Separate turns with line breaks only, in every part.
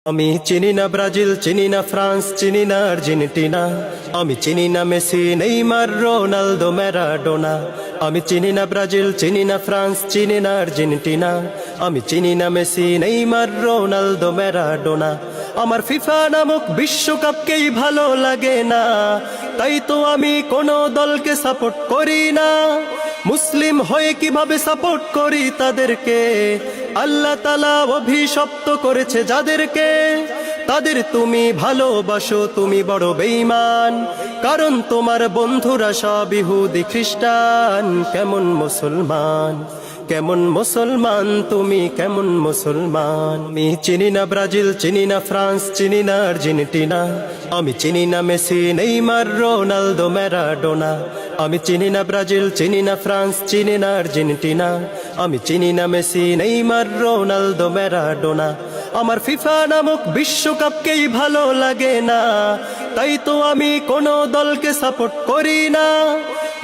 আমি চিনি না ব্রাজিল, চিনি না ফ্রান্স, চিনি না আর্জেন্টিনা। আমি চিনি না মেসি, নেইমার, রোনালদো, ম্যারাডোনা। আমি চিনি না ব্রাজিল, চিনি না ফ্রান্স, চিনি না আর্জেন্টিনা। আমি চিনি না মেসি, নেইমার, রোনালদো, ম্যারাডোনা। আমার ফিফা নামক বিশ্বকাপকেই ভালো লাগে না, তাই তো আমি কোনো দলকে সাপোর্ট করি না। মুসলিম হয়ে কিভাবে সাপোর্ট করি তাদেরকে? আল্লাহ তাআলা অভিশপ্ত করেছে যাদেরকে, তাদের তুমি ভালোবাসো, তুমি বড় বেঈমান। কারণ তোমার বন্ধুরা সব ইহুদি খ্রিস্টান। কেমন মুসলমান, কেমন মুসলমান তুমি, কেমন মুসলমান? আমি চিনি না ব্রাজিল, চিনি না ফ্রান্স, চিনি না আর্জেন্টিনা। আমি চিনি না মেসি, নেইমার, রোনালদো, ম্যারাডোনা। আমি চিনি না ব্রাজিল, চিনি না ফ্রান্স, চিনি না আর্জেন্টিনা। আমি চিনি না মেসি, নেইমার, রোনালদো, ম্যারাডোনা। আমার ফিফা নামক বিশ্বকাপকেই ভালো লাগে না, তাই তো আমি কোনো দলকে সাপোর্ট করি না।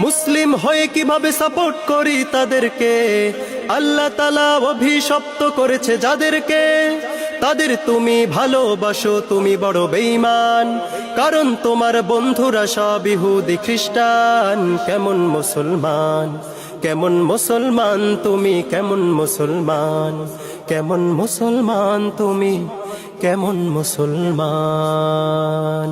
মুসলিম হয়ে কিভাবে সাপোর্ট করি তাদেরকে? আল্লাহ তাআলা অভিশপ্ত করেছে যাদেরকে, তাদের তুমি ভালোবাসো, তুমি বড় বেঈমান। কারণ তোমার বন্ধুরা সব ইহুদি খ্রিস্টান। কেমন মুসলমান, কেমন মুসলমান তুমি, কেমন মুসলমান? কেমন মুসলমান তুমি, কেমন মুসলমান?